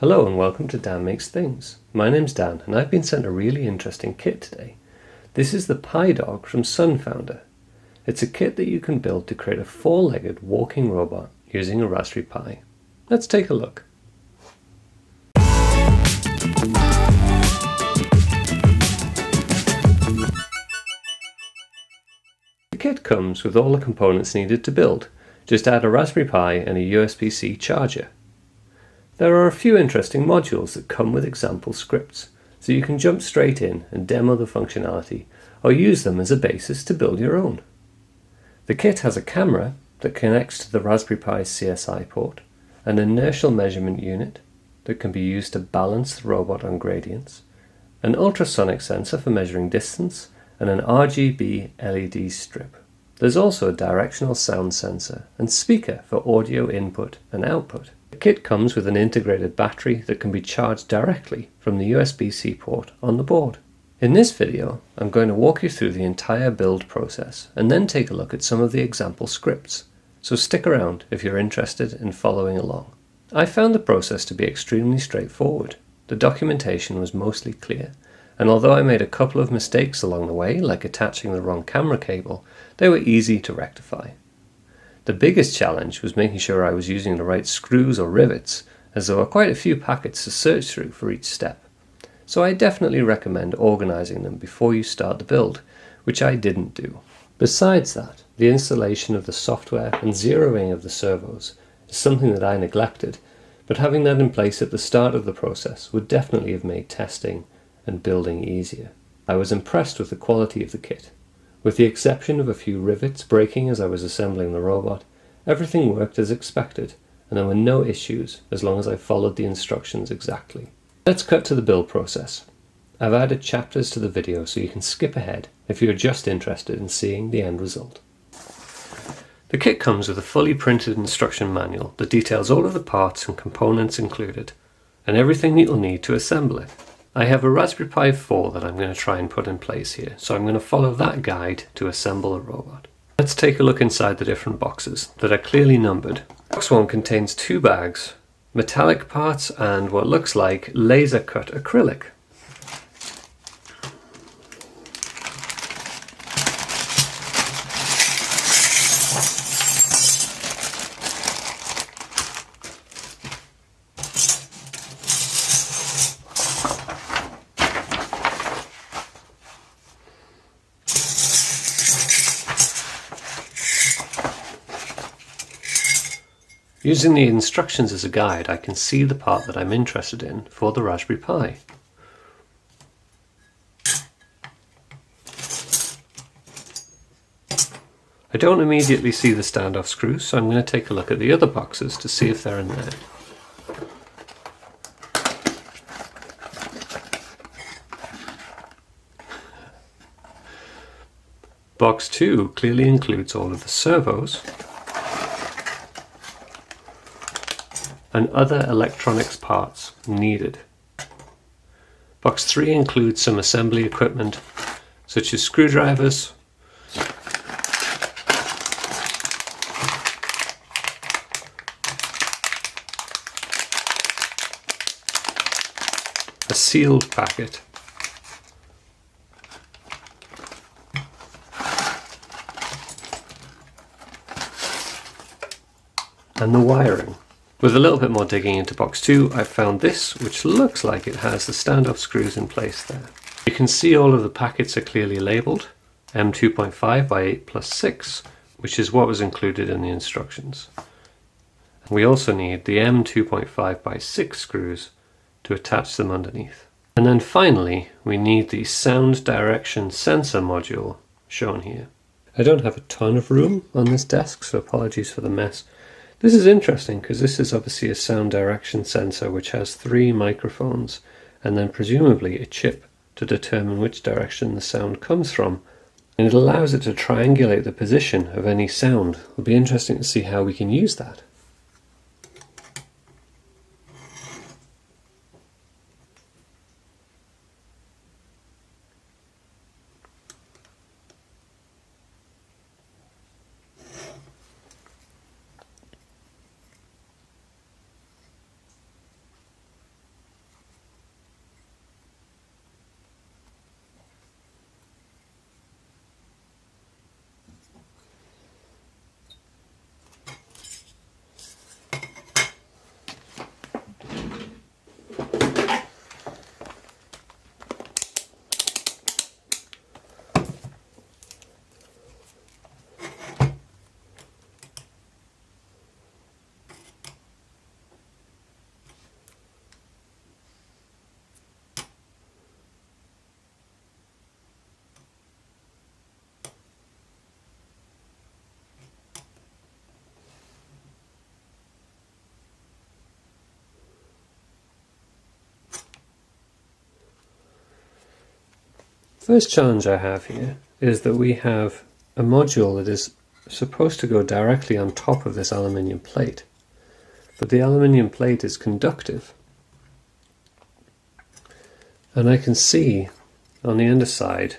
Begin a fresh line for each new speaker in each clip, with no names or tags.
Hello and welcome to Dan Makes Things. My name's Dan and I've been sent a really interesting kit today. This is the PiDog from SunFounder. It's a kit that you can build to create a four-legged walking robot using a Raspberry Pi. Let's take a look. The kit comes with all the components needed to build. Just add a Raspberry Pi and a USB-C charger. There are a few interesting modules that come with example scripts, so you can jump straight in and demo the functionality or use them as a basis to build your own. The kit has a camera that connects to the Raspberry Pi's CSI port, an inertial measurement unit that can be used to balance the robot on gradients, an ultrasonic sensor for measuring distance, and an RGB LED strip. There's also a directional sound sensor and speaker for audio input and output. The kit comes with an integrated battery that can be charged directly from the USB-C port on the board. In this video, I'm going to walk you through the entire build process and then take a look at some of the example scripts, so stick around if you're interested in following along. I found the process to be extremely straightforward. The documentation was mostly clear, and although I made a couple of mistakes along the way, like attaching the wrong camera cable, they were easy to rectify. The biggest challenge was making sure I was using the right screws or rivets, as there were quite a few packets to search through for each step. So I definitely recommend organizing them before you start the build, which I didn't do. Besides that, the installation of the software and zeroing of the servos is something that I neglected, but having that in place at the start of the process would definitely have made testing and building easier. I was impressed with the quality of the kit. With the exception of a few rivets breaking as I was assembling the robot, everything worked as expected, and there were no issues as long as I followed the instructions exactly. Let's cut to the build process. I've added chapters to the video so you can skip ahead if you're just interested in seeing the end result. The kit comes with a fully printed instruction manual that details all of the parts and components included, and everything that you'll need to assemble it. I have a Raspberry Pi 4 that I'm going to try and put in place here, so I'm going to follow that guide to assemble the robot. Let's take a look inside the different boxes that are clearly numbered. Box 1 contains 2 bags, metallic parts and what looks like laser cut acrylic. Using the instructions as a guide, I can see the part that I'm interested in for the Raspberry Pi. I don't immediately see the standoff screws, so I'm going to take a look at the other boxes to see if they're in there. Box 2 clearly includes all of the servos and other electronics parts needed. Box 3 includes some assembly equipment such as screwdrivers, a sealed packet, and the wiring. With a little bit more digging into box 2, I found this, which looks like it has the standoff screws in place there. You can see all of the packets are clearly labelled, M2.5 by 8 plus 6, which is what was included in the instructions. We also need the M2.5 by 6 screws to attach them underneath. And then finally, we need the sound direction sensor module shown here. I don't have a ton of room on this desk, so apologies for the mess. This is interesting because this is obviously a sound direction sensor which has 3 microphones and then presumably a chip to determine which direction the sound comes from. And it allows it to triangulate the position of any sound. It'll be interesting to see how we can use that. First challenge I have here is that we have a module that is supposed to go directly on top of this aluminium plate, but the aluminium plate is conductive, and I can see on the underside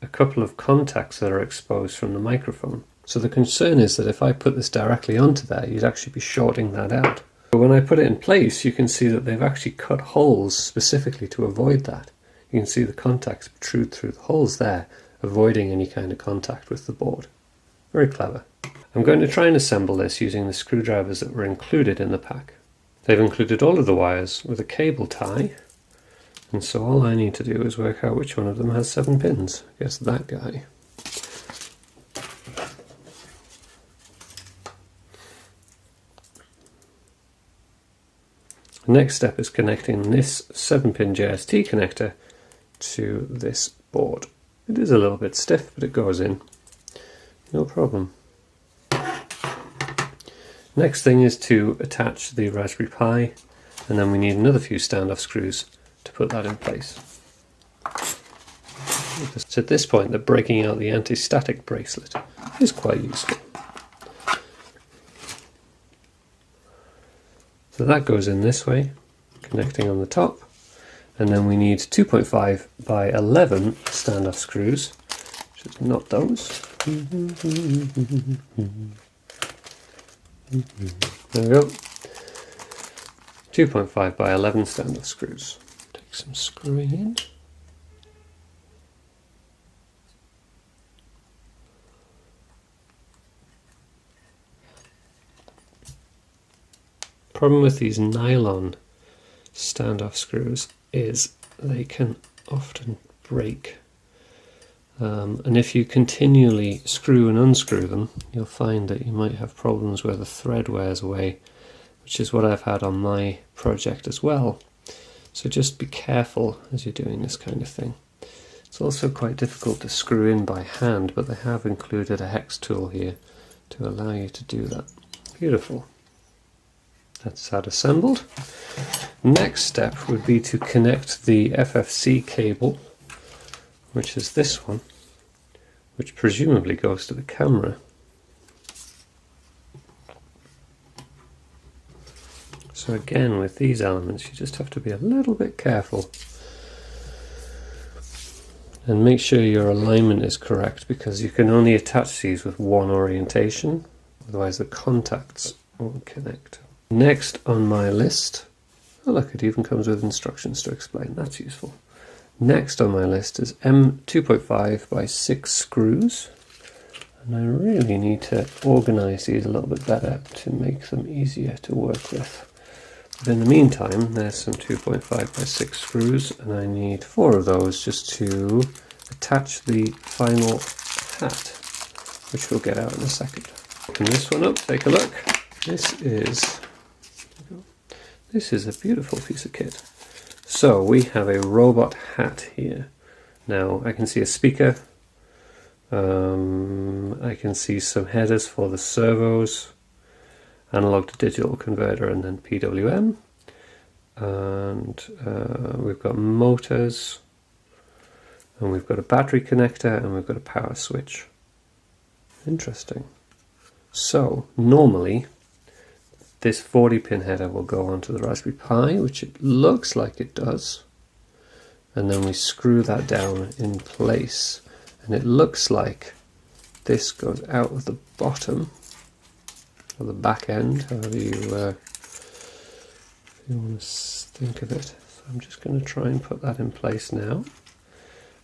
a couple of contacts that are exposed from the microphone. So the concern is that if I put this directly onto there, you'd actually be shorting that out. But when I put it in place, you can see that they've actually cut holes specifically to avoid that. You can see the contacts protrude through the holes there, avoiding any kind of contact with the board. Very clever. I'm going to try and assemble this using the screwdrivers that were included in the pack. They've included all of the wires with a cable tie, and so all I need to do is work out which one of them has 7 pins. I guess that guy. The next step is connecting this 7-pin JST connector to this board. It is a little bit stiff, but it goes in. No problem. Next thing is to attach the Raspberry Pi, and then we need another few standoff screws to put that in place. It's at this point that breaking out the anti-static bracelet is quite useful. So that goes in this way, connecting on the top, and then we need 2.5 by 11 standoff screws, which is not those. There we go. 2.5 by 11 standoff screws. Take some screwing in. Problem with these nylon standoff screws is they can often break, and if you continually screw and unscrew them, you'll find that you might have problems where the thread wears away, which is what I've had on my project as well. So just be careful as you're doing this kind of thing. It's also quite difficult to screw in by hand, but they have included a hex tool here to allow you to do that. Beautiful. That's that assembled. Next step would be to connect the FFC cable, which is this one, which presumably goes to the camera. So again, with these elements, you just have to be a little bit careful and make sure your alignment is correct, because you can only attach these with one orientation, otherwise the contacts won't connect. Next on my list, oh look, it even comes with instructions to explain, that's useful. Next on my list is M2.5 by 6 screws, and I really need to organize these a little bit better to make them easier to work with. But in the meantime, there's some 2.5 by 6 screws, and I need 4 of those just to attach the final hat, which we'll get out in a second. Open this one up, take a look. This is a beautiful piece of kit. So we have a robot hat here. Now I can see a speaker, I can see some headers for the servos, analog to digital converter, and then PWM, and we've got motors, and we've got a battery connector, and we've got a power switch. Interesting. So normally this 40-pin header will go onto the Raspberry Pi, which it looks like it does, and then we screw that down in place, and it looks like this goes out of the bottom, or the back end, however you want to think of it. So I'm just going to try and put that in place now.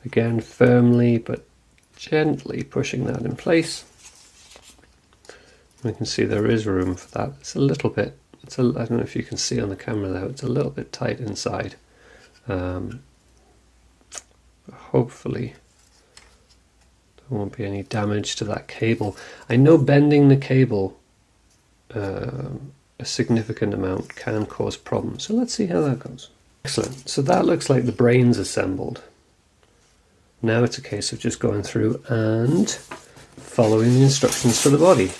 Again, firmly but gently pushing that in place. We can see there is room for that. It's a little bit, I don't know if you can see on the camera there, it's a little bit tight inside. Hopefully there won't be any damage to that cable. I know bending the cable a significant amount can cause problems, so let's see how that goes. Excellent, so that looks like the brains assembled. Now it's a case of just going through and following the instructions for the body.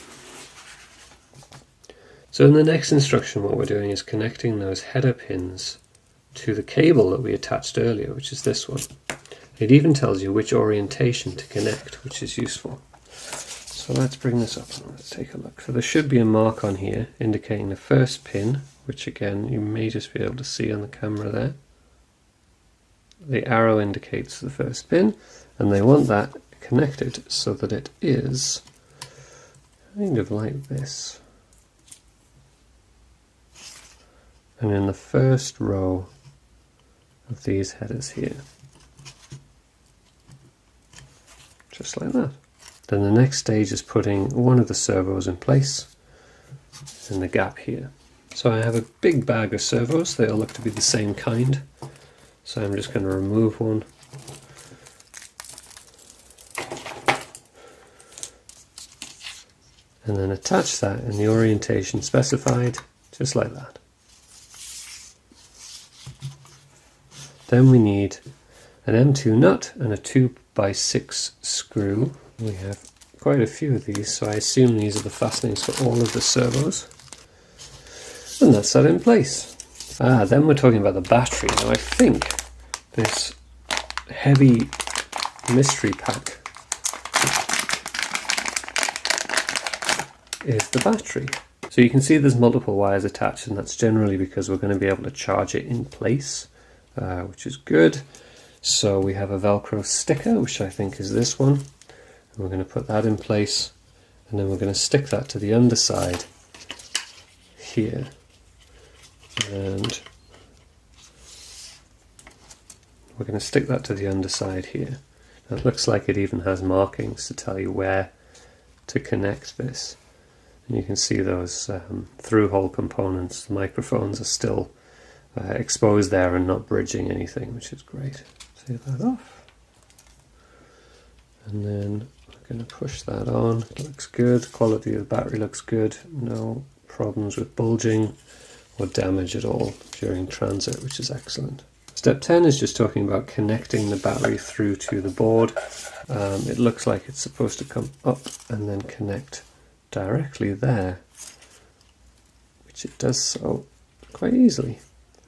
So in the next instruction, what we're doing is connecting those header pins to the cable that we attached earlier, which is this one. It even tells you which orientation to connect, which is useful. So let's bring this up and let's take a look. So there should be a mark on here indicating the first pin, which again you may just be able to see on the camera there. The arrow indicates the first pin, and they want that connected so that it is kind of like this. And in the first row of these headers here. Just like that. Then the next stage is putting one of the servos in place in the gap here. So I have a big bag of servos. They all look to be the same kind. So I'm just going to remove one. And then attach that in the orientation specified, just like that. Then we need an M2 nut and a 2x6 screw. We have quite a few of these, so I assume these are the fastenings for all of the servos. And that's that in place. Then we're talking about the battery. Now I think this heavy mystery pack is the battery. So you can see there's multiple wires attached, and that's generally because we're going to be able to charge it in place, which is good. So we have a Velcro sticker, which I think is this one. And we're going to put that in place, and then we're going to stick that to the underside here. And we're going to stick that to the underside here. Now it looks like it even has markings to tell you where to connect this. And you can see those through-hole components. The microphones are still exposed there and not bridging anything, which is great. Take that off. And then we're going to push that on. It looks good. Quality of the battery looks good. No problems with bulging or damage at all during transit, which is excellent. Step 10 is just talking about connecting the battery through to the board. It looks like it's supposed to come up and then connect directly there, which it does so quite easily.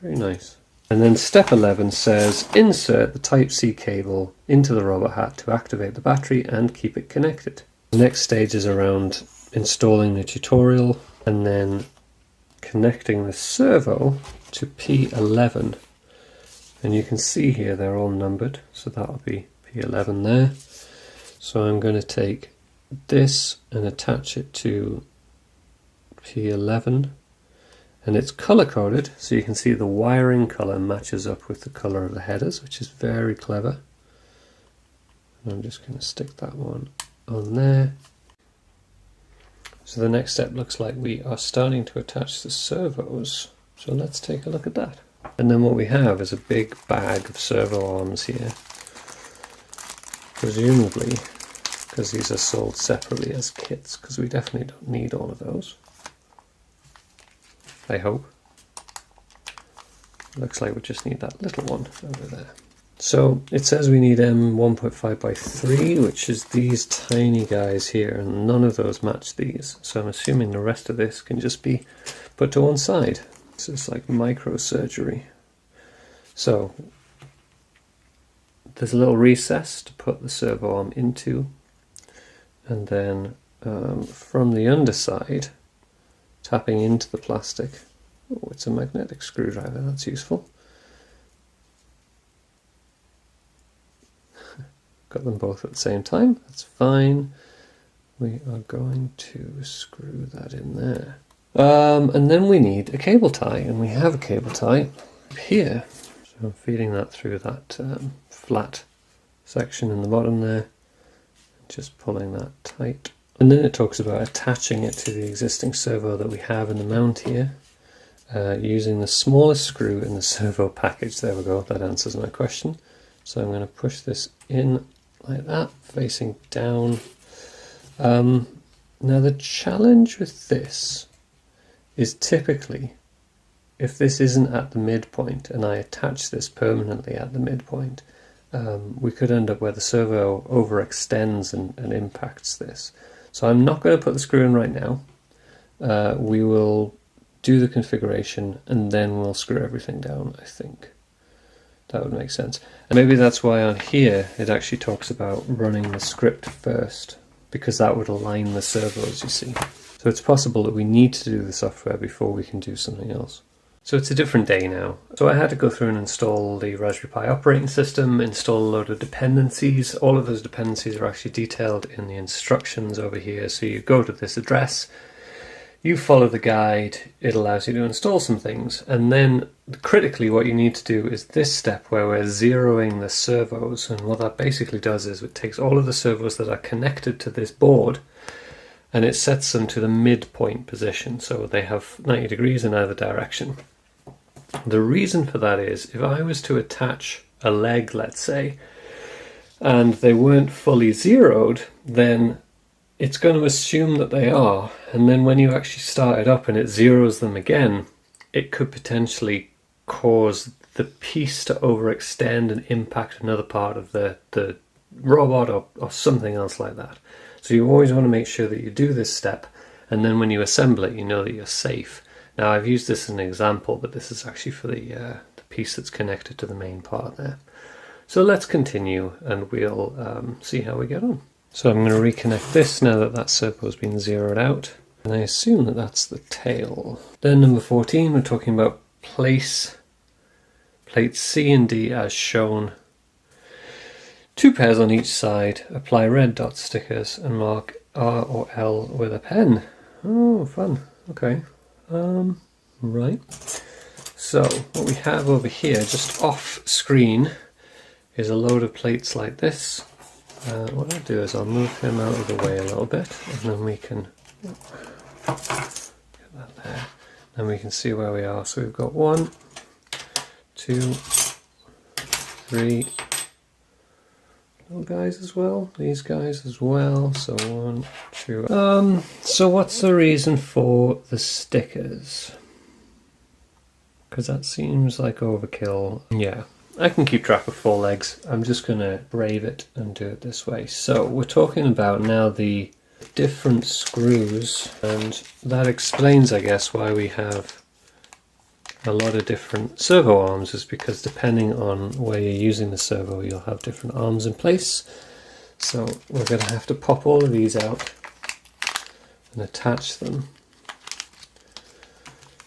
Very nice. And then step 11 says insert the Type-C cable into the robot hat to activate the battery and keep it connected. The next stage is around installing the tutorial and then connecting the servo to P11. And you can see here they're all numbered, so that'll be P11 there. So I'm going to take this and attach it to P11, and it's color coded, so you can see the wiring color matches up with the color of the headers, which is very clever. And I'm just going to stick that one on there. So the next step looks like we are starting to attach the servos, so let's take a look at that. And then what we have is a big bag of servo arms here, presumably because these are sold separately as kits, because we definitely don't need all of those, I hope. Looks like we just need that little one over there. So it says we need M1.5 by 3, which is these tiny guys here, and none of those match these. So I'm assuming the rest of this can just be put to one side. This is like microsurgery. So there's a little recess to put the servo arm into, and then from the underside, tapping into the plastic. Oh, it's a magnetic screwdriver, that's useful. Got them both at the same time, that's fine. We are going to screw that in there. And then we need a cable tie, and we have a cable tie here. So I'm feeding that through that flat section in the bottom there, just pulling that tight. And then it talks about attaching it to the existing servo that we have in the mount here, using the smallest screw in the servo package. There we go, that answers my question. So I'm going to push this in like that, facing down. Now the challenge with this is typically, if this isn't at the midpoint and I attach this permanently at the midpoint, we could end up where the servo overextends and impacts this. So I'm not going to put the screw in right now. We will do the configuration and then we'll screw everything down, I think. That would make sense. And maybe that's why on here it actually talks about running the script first, because that would align the servos, you see. So it's possible that we need to do the software before we can do something else. So it's a different day now. So I had to go through and install the Raspberry Pi operating system, install a load of dependencies. All of those dependencies are actually detailed in the instructions over here. So you go to this address, you follow the guide, it allows you to install some things. And then critically what you need to do is this step where we're zeroing the servos. And what that basically does is it takes all of the servos that are connected to this board and it sets them to the midpoint position. So they have 90 degrees in either direction. The reason for that is if I was to attach a leg, let's say, and they weren't fully zeroed, then it's going to assume that they are, and then when you actually start it up and it zeroes them again, it could potentially cause the piece to overextend and impact another part of the robot or something else like that. So you always want to make sure that you do this step, and then when you assemble it, you know that you're safe. Now I've used this as an example, but this is actually for the piece that's connected to the main part there. So let's continue and we'll see how we get on. So I'm going to reconnect this now that that servo has been zeroed out, and I assume that that's the tail. Then number 14, we're talking about place plates C and D as shown. 2 pairs on each side, apply red dot stickers and mark R or L with a pen. Oh, fun. Okay. Right. So what we have over here, just off screen, is a load of plates like this. What I'll do is I'll move him out of the way a little bit, and then we can get that there. And we can see where we are. So we've got 1, 2, 3 little guys as well. These guys as well. So 1, 2. So what's the reason for the stickers? Because that seems like overkill. Yeah. I can keep track of 4 legs. I'm just going to brave it and do it this way. So we're talking about now the different screws, and that explains, I guess, why we have a lot of different servo arms, is because depending on where you're using the servo, you'll have different arms in place. So we're going to have to pop all of these out and attach them.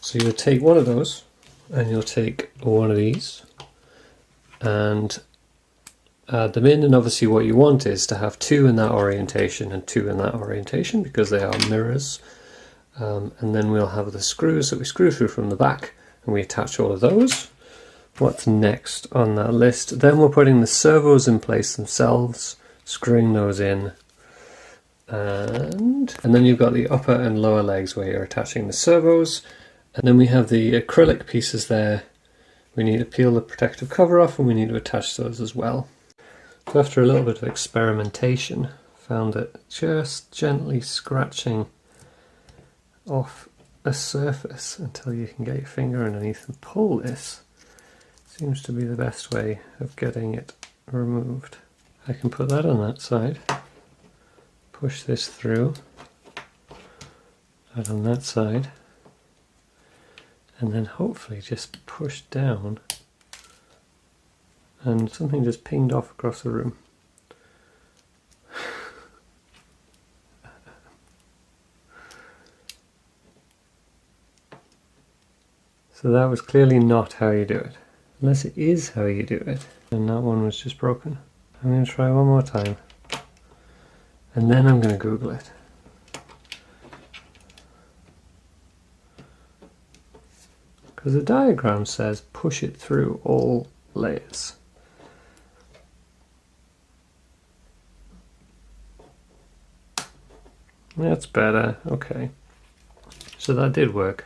So you'll take one of those and you'll take one of these and add them in, and obviously what you want is to have 2 in that orientation and 2 in that orientation because they are mirrors. And then we'll have the screws that we screw through from the back, and we attach all of those. What's next on that list? Then we're putting the servos in place themselves, screwing those in, and then you've got the upper and lower legs where you're attaching the servos, and then we have the acrylic pieces there. We need to peel the protective cover off, and we need to attach those as well. So after a little bit of experimentation, found that just gently scratching off a surface until you can get your finger underneath and pull this seems to be the best way of getting it removed. I can put that on that side, push this through, that on that side, and then hopefully just push down, and something just pinged off across the room. So that was clearly not how you do it, unless it is how you do it. And that one was just broken. I'm going to try one more time, and then I'm going to Google it. Because the diagram says push it through all layers. That's better, okay. So that did work.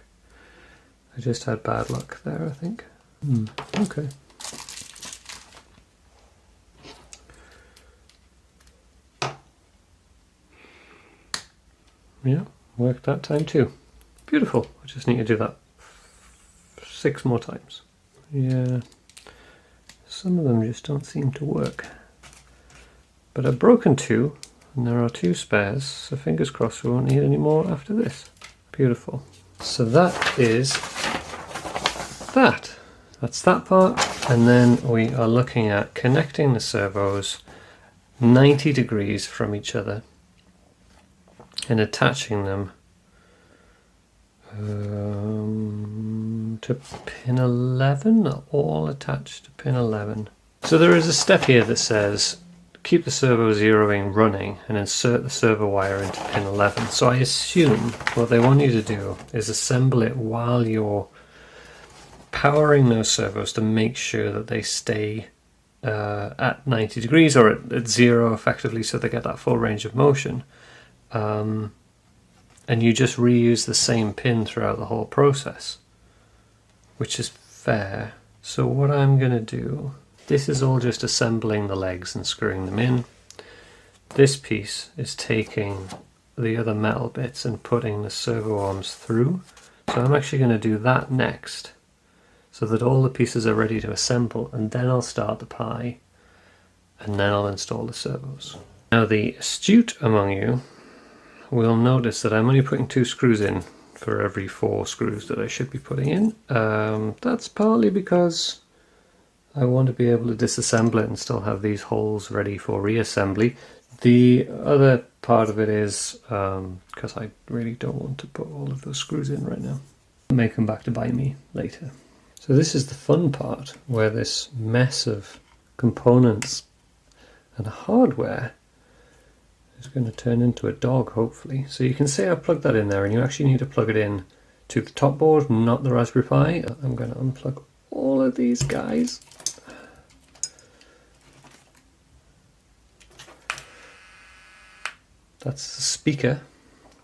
I just had bad luck there, I think. Okay. Yeah, worked that time too. Beautiful. I just need to do that 6 more times. Yeah, some of them just don't seem to work. But I've broken 2, and there are 2 spares, so fingers crossed we won't need any more after this. Beautiful. So that is that. That's that part, and then we are looking at connecting the servos 90 degrees from each other and attaching them to pin 11, all attached to pin 11. So there is a step here that says keep the servo zeroing running and insert the servo wire into pin 11. So I assume what they want you to do is assemble it while you're powering those servos to make sure that they stay at 90 degrees or at zero effectively, so they get that full range of motion. And you just reuse the same pin throughout the whole process, which is fair. So what I'm going to do, this is all just assembling the legs and screwing them in. This piece is taking the other metal bits and putting the servo arms through. So I'm actually going to do that next, so that all the pieces are ready to assemble, and then I'll start the Pi, and then I'll install the servos. Now the astute among you will notice that I'm only putting 2 screws in for every 4 screws that I should be putting in. That's partly because I want to be able to disassemble it and still have these holes ready for reassembly. The other part of it is because I really don't want to put all of those screws in right now. It may come back to bite me later. So this is the fun part, where this mess of components and hardware is going to turn into a dog, hopefully. So you can see I plugged that in there, and you actually need to plug it in to the top board, not the Raspberry Pi. I'm going to unplug all of these guys. That's the speaker,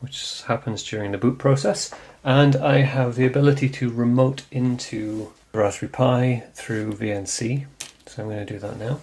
which happens during the boot process. And I have the ability to remote into the Raspberry Pi through VNC. So I'm going to do that now.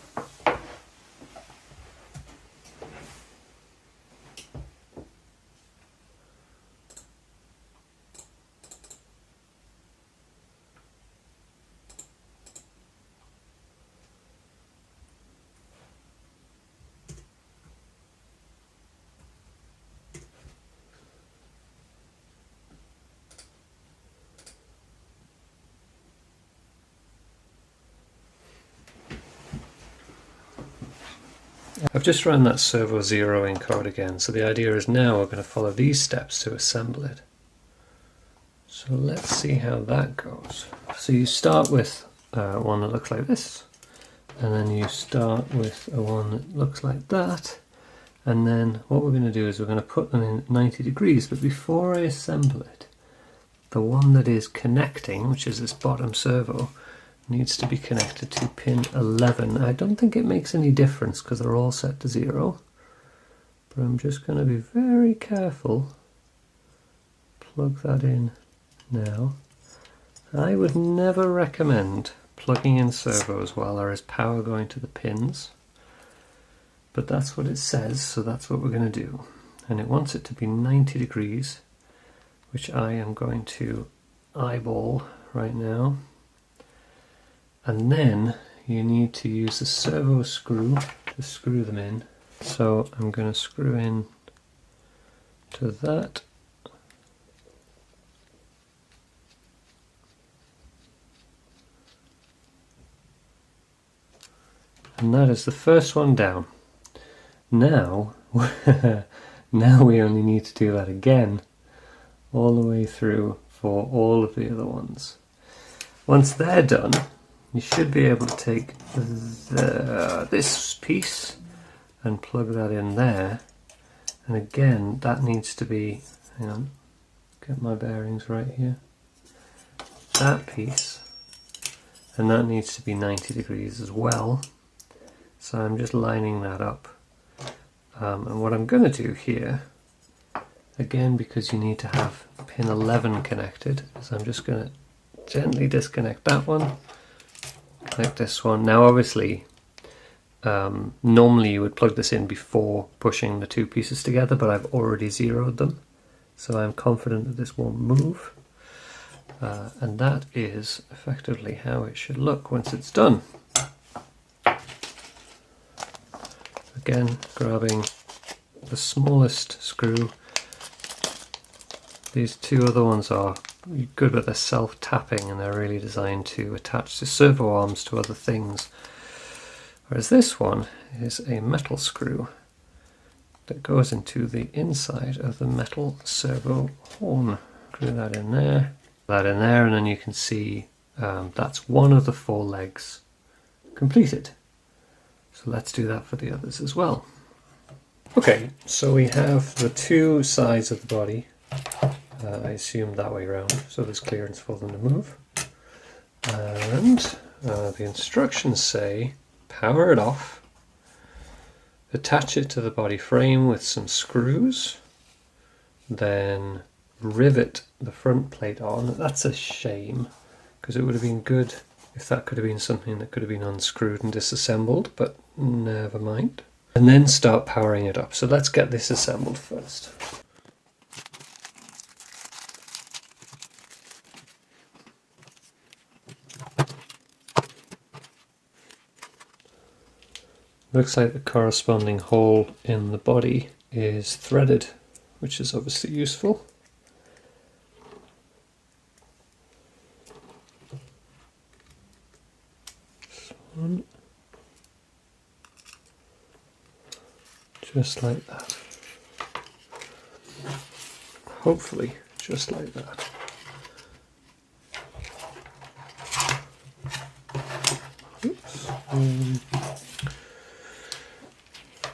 I've just run that servo zeroing code again, so the idea is now we're going to follow these steps to assemble it. So let's see how that goes. So you start with one that looks like this, and then you start with a one that looks like that, and then what we're going to do is we're going to put them in 90 degrees, but before I assemble it, the one that is connecting, which is this bottom servo, needs to be connected to pin 11. I don't think it makes any difference because they're all set to 0, but I'm just going to be very careful. Plug that in now. I would never recommend plugging in servos while there is power going to the pins, but that's what it says, so that's what we're going to do. And it wants it to be 90 degrees, which I am going to eyeball right now. And then you need to use the servo screw to screw them in. So I'm going to screw in to that. And that is the first one down. Now, now we only need to do that again all the way through for all of the other ones. Once they're done, you should be able to take this piece and plug that in there. And again, that needs to be, hang on, get my bearings right here. That piece, and that needs to be 90 degrees as well. So I'm just lining that up. And what I'm going to do here, again, because you need to have pin 11 connected, is I'm just going to gently disconnect that one. Like this one. Now obviously normally you would plug this in before pushing the 2 pieces together, but I've already zeroed them, so I'm confident that this won't move, and that is effectively how it should look once it's done. Again, grabbing the smallest screw. These 2 other ones are good with their self-tapping, and they're really designed to attach to servo arms to other things. Whereas this one is a metal screw that goes into the inside of the metal servo horn. Screw that in there, and then you can see that's one of the 4 legs completed. So let's do that for the others as well. Okay, so we have the 2 sides of the body, I assume that way around, so there's clearance for them to move. And the instructions say power it off, attach it to the body frame with some screws, then rivet the front plate on. That's a shame, because it would have been good if that could have been something that could have been unscrewed and disassembled, but never mind. And then start powering it up. So let's get this assembled first. Looks like the corresponding hole in the body is threaded, which is obviously useful. This one. Just like that. Hopefully, just like that. Oops.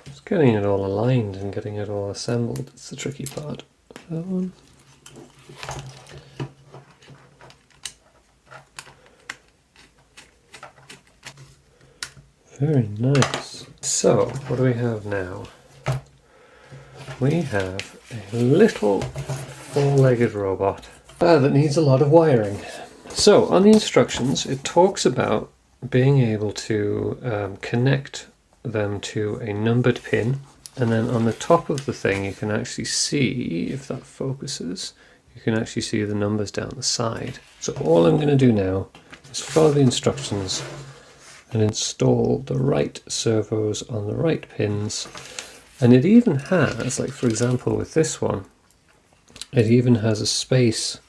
Just getting it all aligned and getting it all assembled, it's the tricky part. That one. Very nice. So, what do we have now? We have a little 4-legged robot that needs a lot of wiring. So, on the instructions, it talks about being able to connect them to a numbered pin, and then on the top of the thing you can actually see, if that focuses, you can actually see the numbers down the side. So all I'm going to do now is follow the instructions and install the right servos on the right pins. And it even has, like for example with this one, it even has a space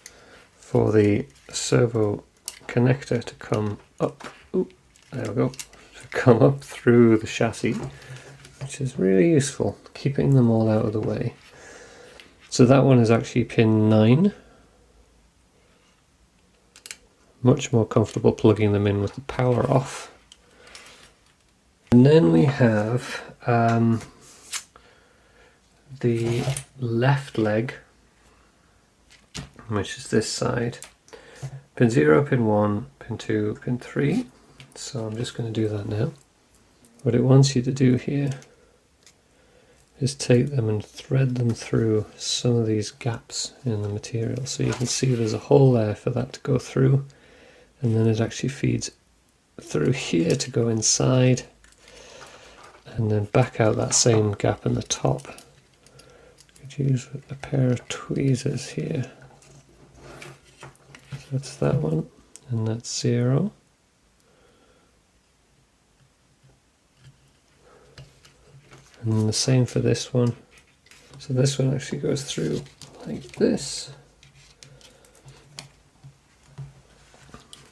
for the servo connector to come up. Ooh, there we go. To come up through the chassis, which is really useful, keeping them all out of the way. So that one is actually pin 9. Much more comfortable plugging them in with the power off. And then we have the left leg, which is this side. Pin 0, pin 1, pin 2, pin 3. So I'm just going to do that now. What it wants you to do here is take them and thread them through some of these gaps in the material. So you can see there's a hole there for that to go through, and then it actually feeds through here to go inside, and then back out that same gap in the top. Could use a pair of tweezers here. So that's that one, and that's 0. And the same for this one. So this one actually goes through like this,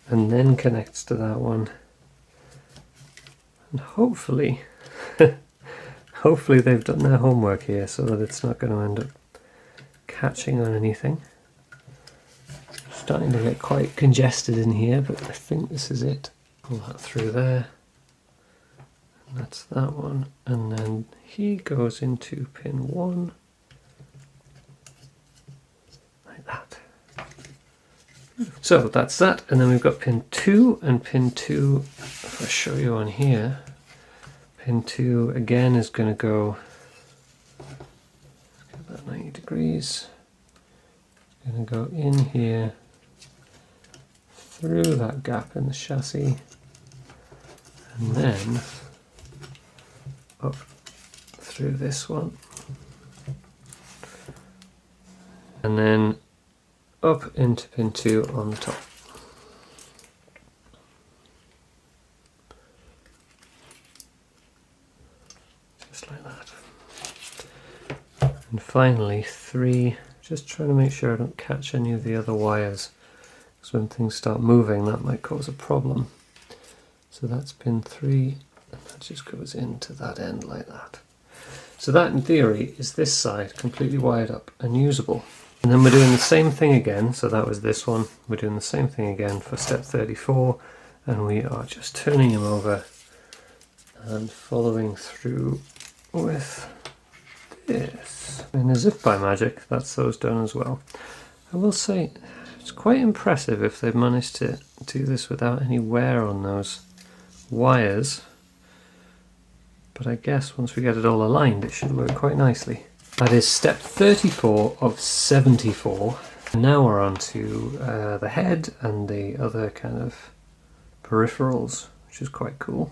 and then connects to that one. And hopefully, hopefully they've done their homework here so that it's not going to end up catching on anything. Starting to get quite congested in here, but I think this is it. Pull that through there. And that's that one. And then he goes into pin 1. Like that. So that's that, and then we've got pin 2, and pin 2, if I show you on here, pin 2 again is going to go, let's get that 90 degrees, it's going to go in here, through that gap in the chassis, and then up through this one, and then up into pin 2 on the top. Just like that. And finally 3, Just trying to make sure I don't catch any of the other wires, because when things start moving that might cause a problem. So that's pin 3, and that just goes into that end like that. So that in theory is this side completely wired up and usable. And then we're doing the same thing again, so that was this one. We're doing the same thing again for step 34, and we are just turning him over and following through with this. And as if by magic, that's those done as well. I will say, it's quite impressive if they've managed to do this without any wear on those wires. But I guess once we get it all aligned, it should work quite nicely. That is step 34 of 74. And now we're on to the head and the other kind of peripherals, which is quite cool.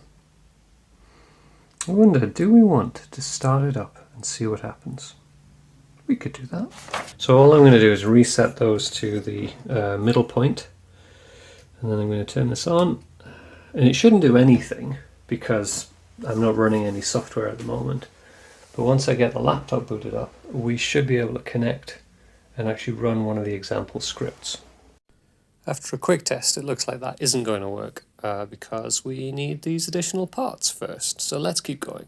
I wonder, do we want to start it up and see what happens? We could do that. So all I'm going to do is reset those to the middle point, and then I'm going to turn this on. And it shouldn't do anything because I'm not running any software at the moment. But once I get the laptop booted up, we should be able to connect and actually run one of the example scripts. After a quick test, it looks like that isn't going to work because we need these additional parts first. So let's keep going.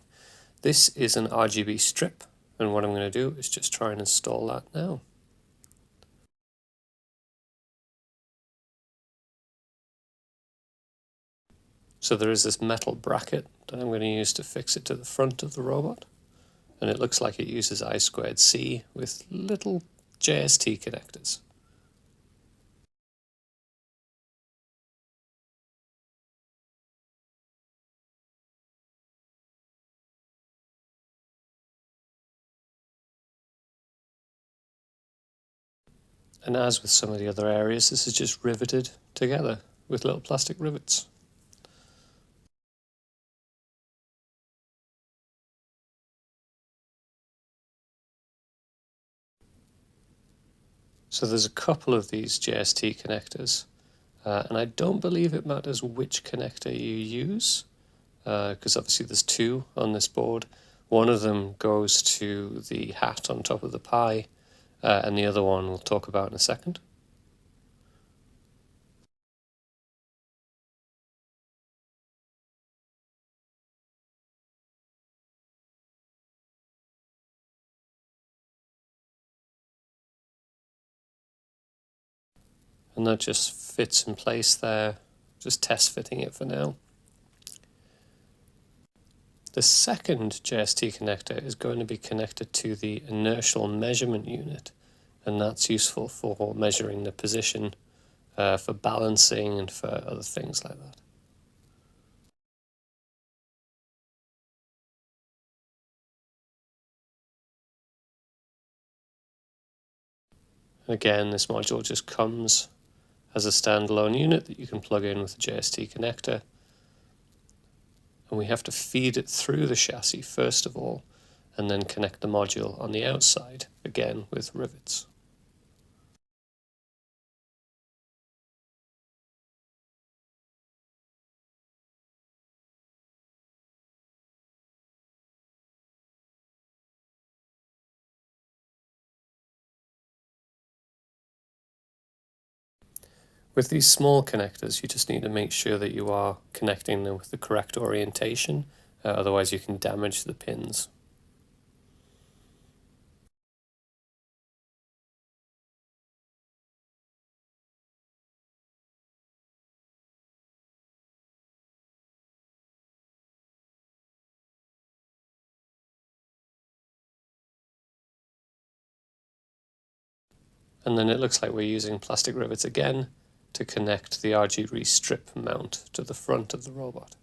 This is an RGB strip, and what I'm going to do is just try and install that now. So there is this metal bracket that I'm going to use to fix it to the front of the robot. And it looks like it uses I2C with little JST connectors. And as with some of the other areas, this is just riveted together with little plastic rivets. So there's a couple of these JST connectors, and I don't believe it matters which connector you use, because obviously there's two on this board. One of them goes to the hat on top of the Pi, and the other one we'll talk about in a second. And that just fits in place there, just test fitting it for now. The second JST connector is going to be connected to the inertial measurement unit, and that's useful for measuring the position, for balancing and for other things like that. And again, this module just comes as a standalone unit that you can plug in with a JST connector. And we have to feed it through the chassis first of all, and then connect the module on the outside, again with rivets. With these small connectors, you just need to make sure that you are connecting them with the correct orientation, otherwise you can damage the pins. And then it looks like we're using plastic rivets again to connect the RGB strip mount to the front of the robot.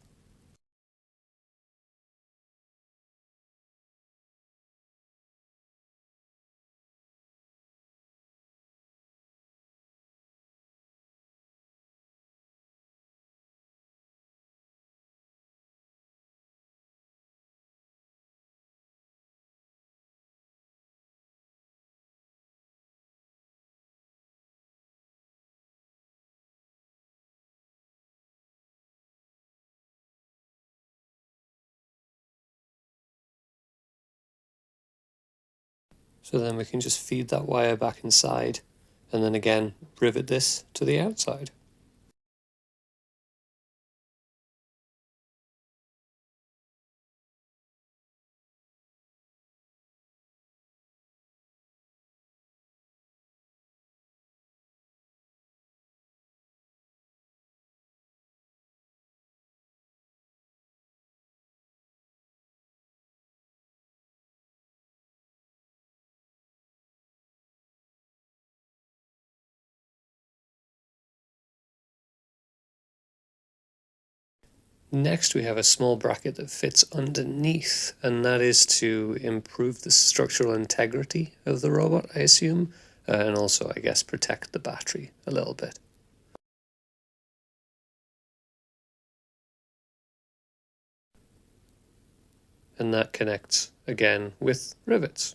So then we can just feed that wire back inside and then again rivet this to the outside. Next, we have a small bracket that fits underneath, and that is to improve the structural integrity of the robot, I assume, and also, I guess, protect the battery a little bit. And that connects again with rivets.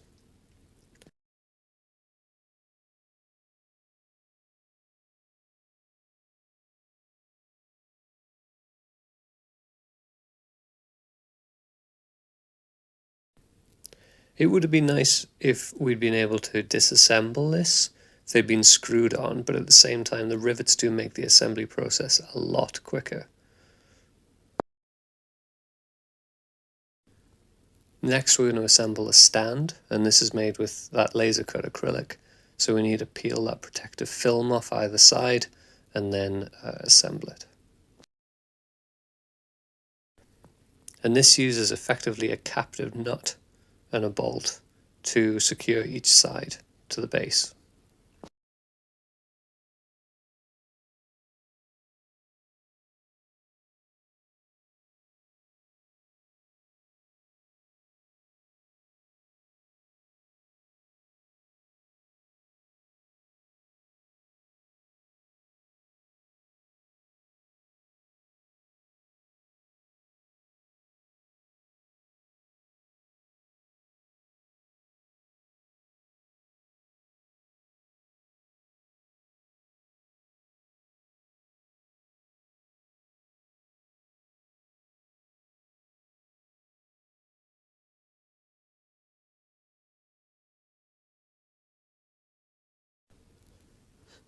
It would have been nice if we'd been able to disassemble this, if they'd been screwed on, but at the same time the rivets do make the assembly process a lot quicker. Next we're going to assemble a stand, and this is made with that laser cut acrylic. So we need to peel that protective film off either side and then assemble it. And this uses effectively a captive nut and a bolt to secure each side to the base.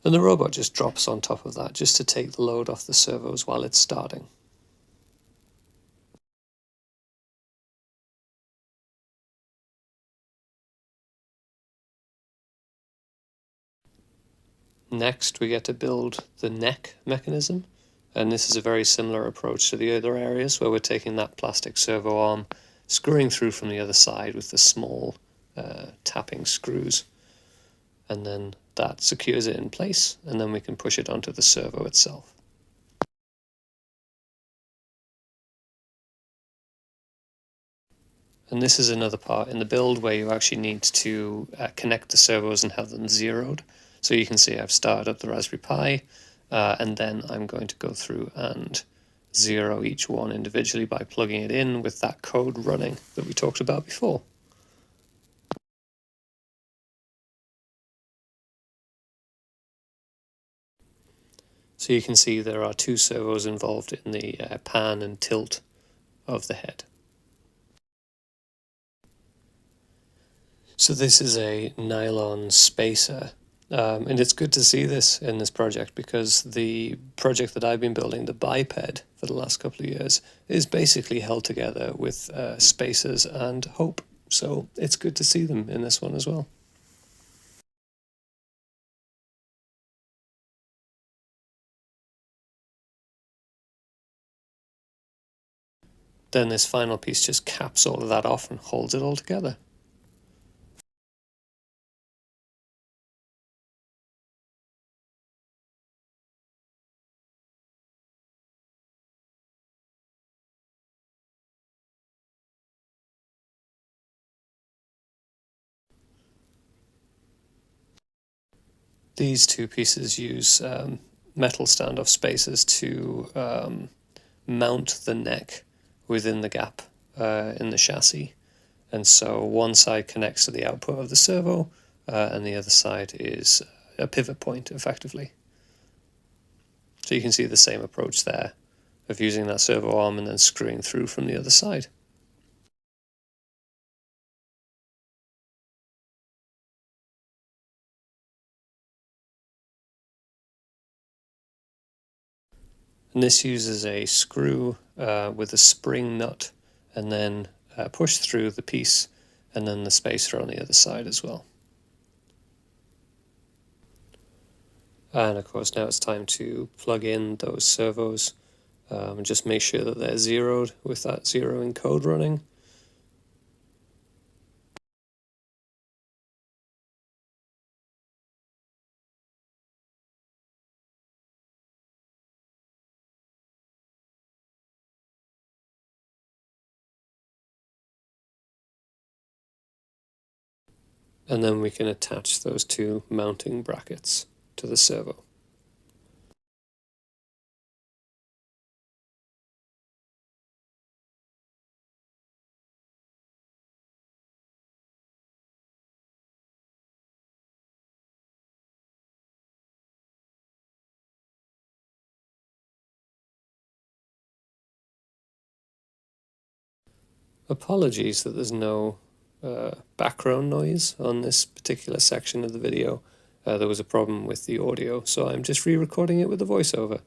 And the robot just drops on top of that just to take the load off the servos while it's starting. Next, we get to build the neck mechanism, and this is a very similar approach to the other areas where we're taking that plastic servo arm, screwing through from the other side with the small tapping screws, and then that secures it in place, and then we can push it onto the servo itself. And this is another part in the build where you actually need to connect the servos and have them zeroed. So you can see I've started up the Raspberry Pi, and then I'm going to go through and zero each one individually by plugging it in with that code running that we talked about before. So you can see there are two servos involved in the pan and tilt of the head. So this is a nylon spacer, and it's good to see this in this project because the project that I've been building, the biped, for the last couple of years, is basically held together with spacers and hope. So it's good to see them in this one as well. Then this final piece just caps all of that off and holds it all together. These two pieces use metal standoff spacers to mount the neck within the gap in the chassis. And so one side connects to the output of the servo, and the other side is a pivot point, effectively. So you can see the same approach there of using that servo arm and then screwing through from the other side. And this uses a screw with a spring nut, and then push through the piece, and then the spacer on the other side as well. And of course now it's time to plug in those servos. Just make sure that they're zeroed with that zeroing code running. And then we can attach those two mounting brackets to the servo. Apologies that there's no background noise on this particular section of the video. There was a problem with the audio, so I'm just re-recording it with the voiceover.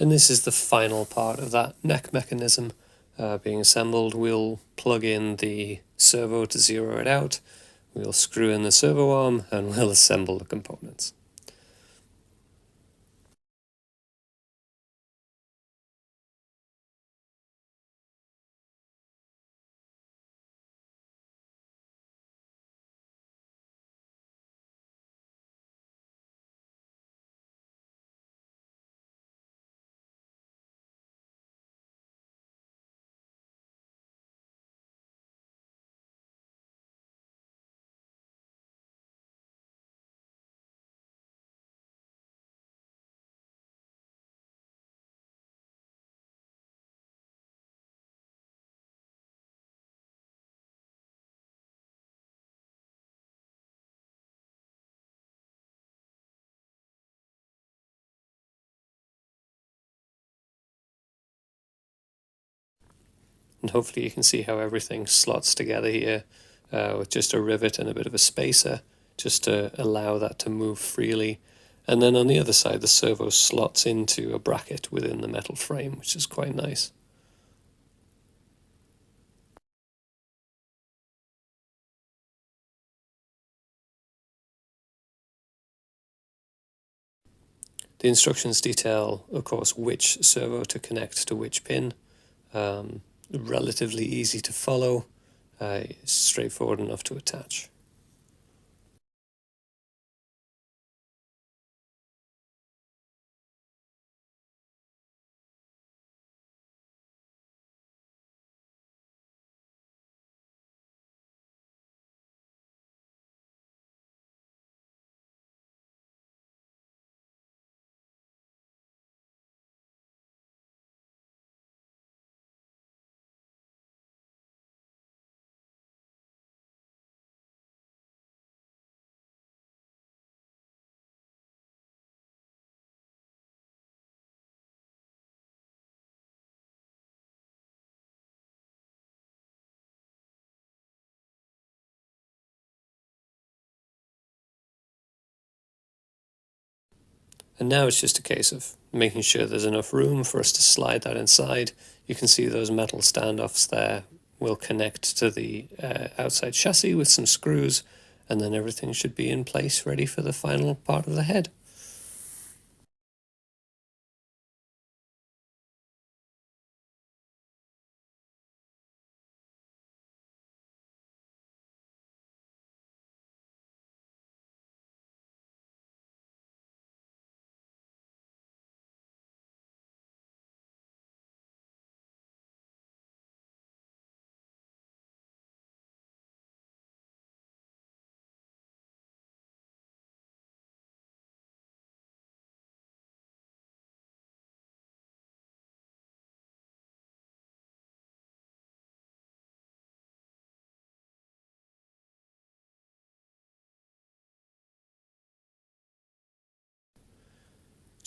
And this is the final part of that neck mechanism being assembled. We'll plug in the servo to zero it out, we'll screw in the servo arm, and we'll assemble the components. And hopefully you can see how everything slots together here with just a rivet and a bit of a spacer, just to allow that to move freely. And then on the other side, the servo slots into a bracket within the metal frame, which is quite nice. The instructions detail, of course, which servo to connect to which pin. Relatively easy to follow, straightforward enough to attach. And now it's just a case of making sure there's enough room for us to slide that inside. You can see those metal standoffs there will connect to the outside chassis with some screws, and then everything should be in place ready for the final part of the head.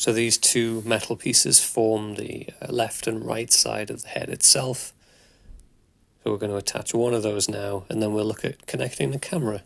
So these two metal pieces form the left and right side of the head itself. So we're going to attach one of those now, and then we'll look at connecting the camera.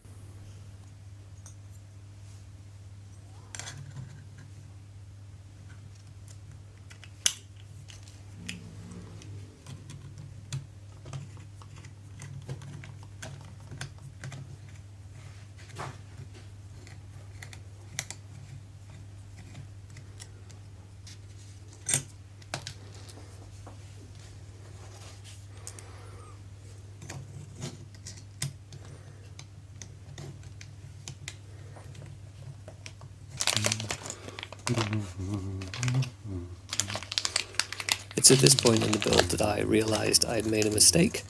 It's at this point in the build that I realized I'd made a mistake,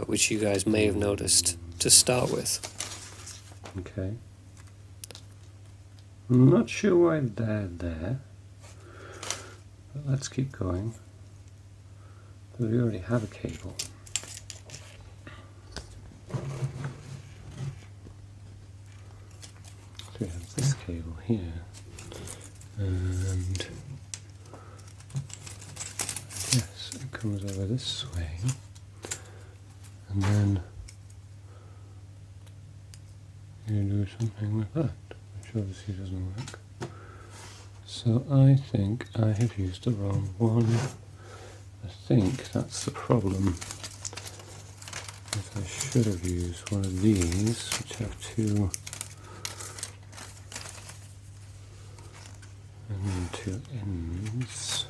which you guys may have noticed to start with.
Okay. I'm not sure why they're there, but let's keep going. Because we already have a cable. So we have this cable here, and yes, it comes over this way, and then you do something with that, which obviously doesn't work. So I think I have used the wrong one. I think that's the problem. I should have used one of these, which have two and then two ends.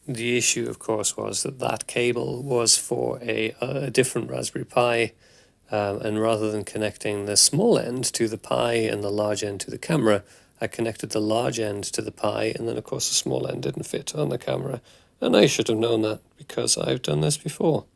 The issue, of course, was that that cable was for a different Raspberry Pi, and rather than connecting the small end to the Pi and the large end to the camera, I connected the large end to the Pi, and then of course the small end didn't fit on the camera. And I should have known that, because I've done this before.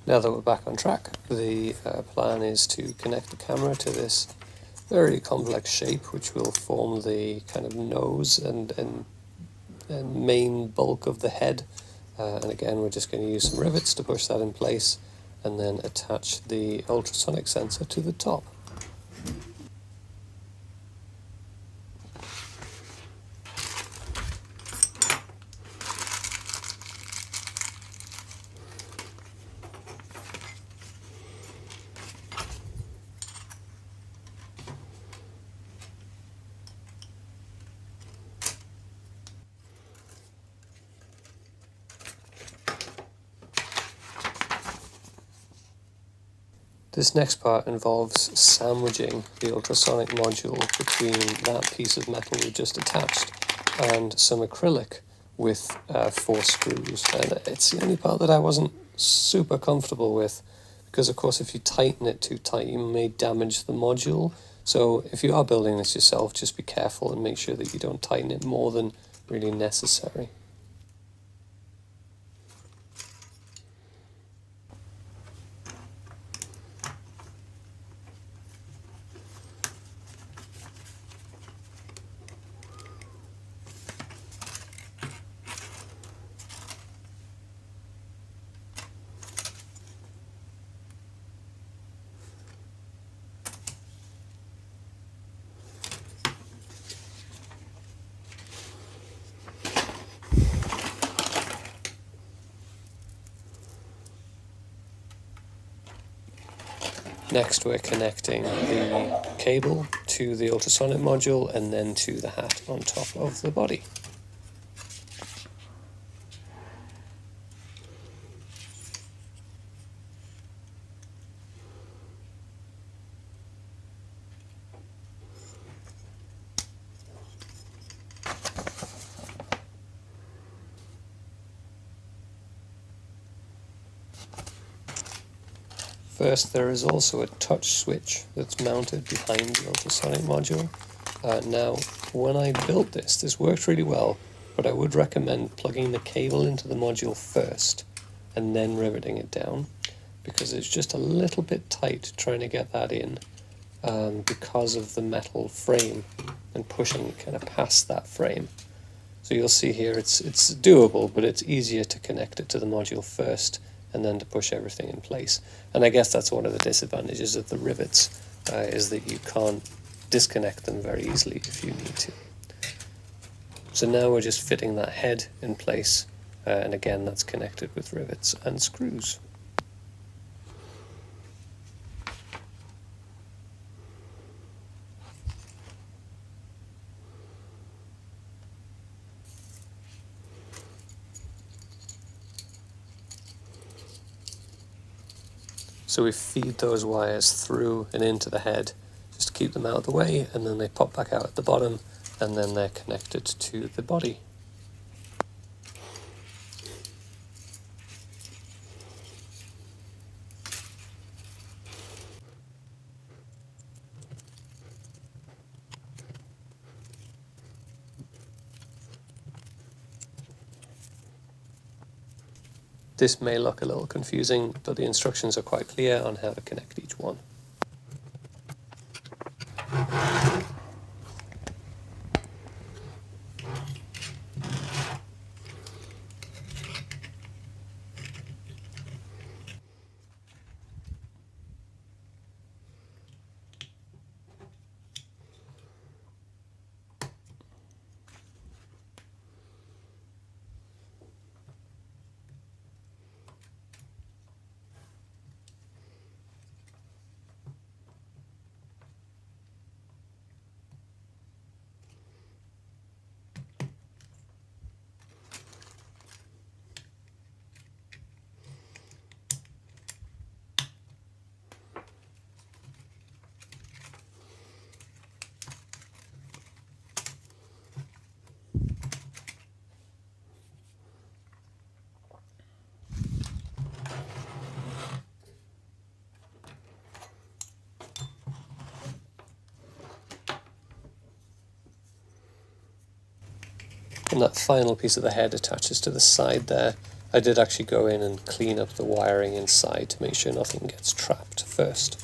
Now that we're back on track, the plan is to connect the camera to this very complex shape, which will form the kind of nose and main bulk of the head. And again, we're just going to use some rivets to push that in place, and then attach the ultrasonic sensor to the top. This next part involves sandwiching the ultrasonic module between that piece of metal we just attached and some acrylic with 4 screws. And it's the only part that I wasn't super comfortable with, because of course if you tighten it too tight you may damage the module. So if you are building this yourself, just be careful and make sure that you don't tighten it more than really necessary. Next we're connecting the cable to the ultrasonic module and then to the hat on top of the body. first, there is also a touch switch that's mounted behind the ultrasonic module. Now, when I built this worked really well, but I would recommend plugging the cable into the module first and then riveting it down, because it's just a little bit tight trying to get that in because of the metal frame and pushing kind of past that frame. So you'll see here it's doable, but it's easier to connect it to the module first and then to push everything in place. And I guess that's one of the disadvantages of the rivets, is that you can't disconnect them very easily if you need to. So now we're just fitting that head in place, and again that's connected with rivets and screws. So we feed those wires through and into the head just to keep them out of the way, and then they pop back out at the bottom, and then they're connected to the body. This may look a little confusing, but the instructions are quite clear on how to connect each one. And that final piece of the head attaches to the side there. I did actually go in and clean up the wiring inside to make sure nothing gets trapped first.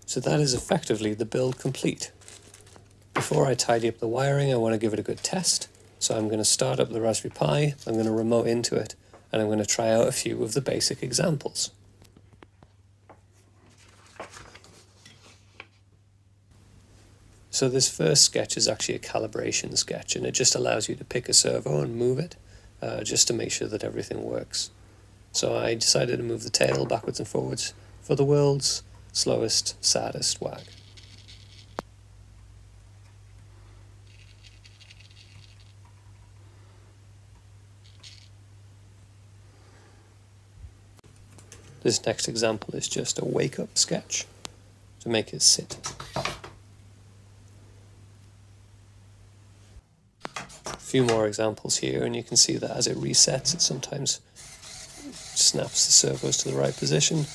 So that is effectively the build complete. Before I tidy up the wiring, I want to give it a good test. So I'm going to start up the Raspberry Pi, I'm going to remote into it, and I'm going to try out a few of the basic examples. So this first sketch is actually a calibration sketch, and it just allows you to pick a servo and move it, just to make sure that everything works. So I decided to move the tail backwards and forwards for the world's slowest, saddest wag. This next example is just a wake-up sketch to make it sit. A few more examples here, and you can see that as it resets, it sometimes snaps the servos to the right position,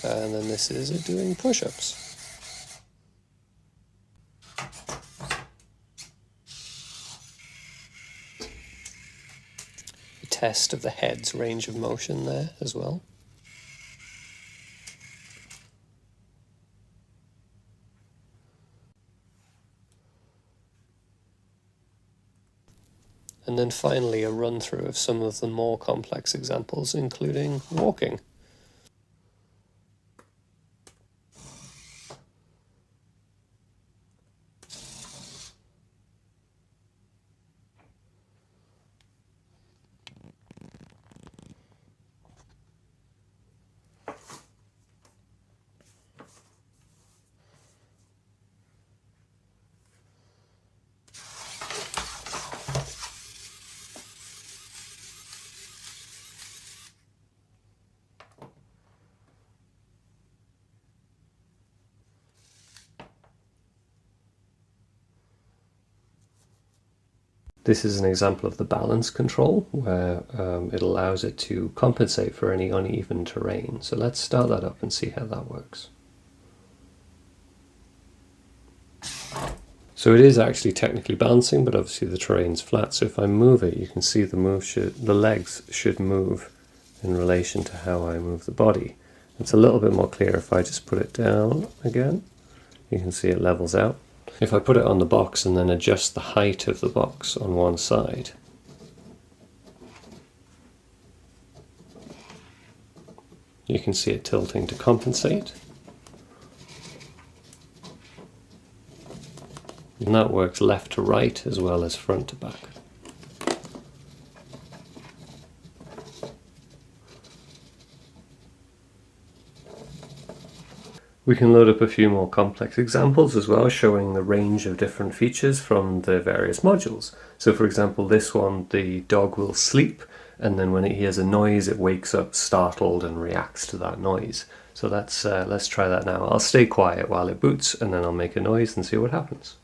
and then this is it doing push-ups. A test of the head's range of motion there as well. And then finally a run-through of some of the more complex examples, including walking. This is an example of the balance control where it allows it to compensate for any uneven terrain. So let's start that up and see how that works. So it is actually technically balancing, but obviously the terrain's flat. So if I move it, you can see the legs should move in relation to how I move the body. It's a little bit more clear if I just put it down again. You can see it levels out. If I put it on the box and then adjust the height of the box on one side, you can see it tilting to compensate. And that works left to right as well as front to back. We can load up a few more complex examples as well, showing the range of different features from the various modules. So for example, this one, the dog will sleep, and then when it hears a noise, it wakes up startled and reacts to that noise. So let's try that now. I'll stay quiet while it boots, and then I'll make a noise and see what happens.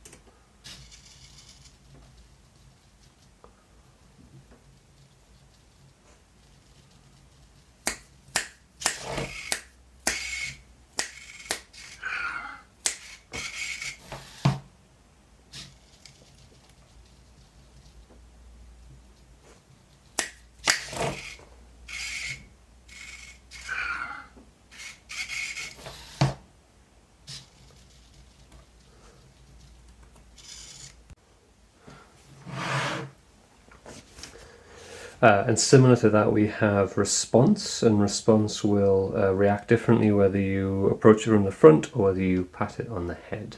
And similar to that, we have response, and response will react differently whether you approach it from the front or whether you pat it on the head.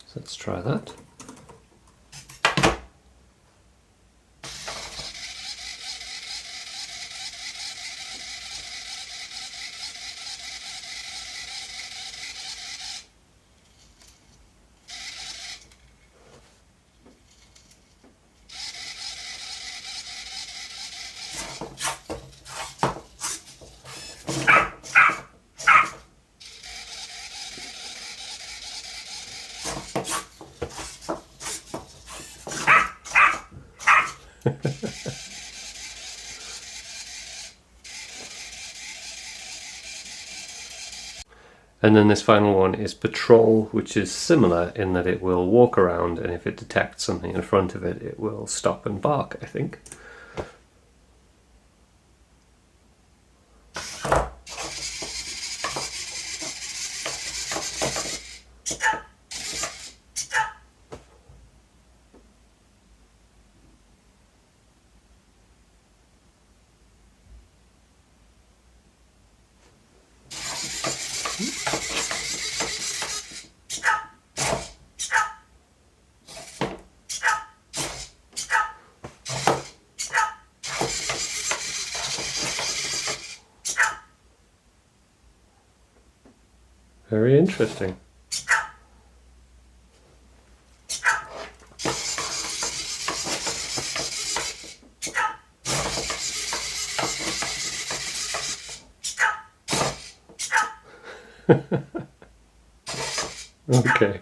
So let's try that. And then this final one is patrol, which is similar in that it will walk around, and if it detects something in front of it, it will stop and bark, I think. Very interesting. Okay.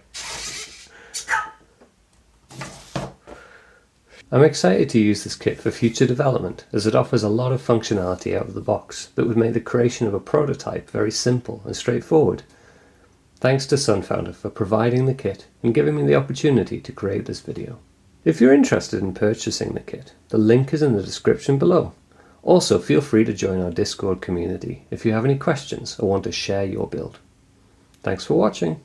I'm excited to use this kit for future development, as it offers a lot of functionality out of the box that would make the creation of a prototype very simple and straightforward. Thanks to SunFounder for providing the kit and giving me the opportunity to create this video. If you're interested in purchasing the kit, the link is in the description below. Also, feel free to join our Discord community if you have any questions or want to share your build. Thanks for watching.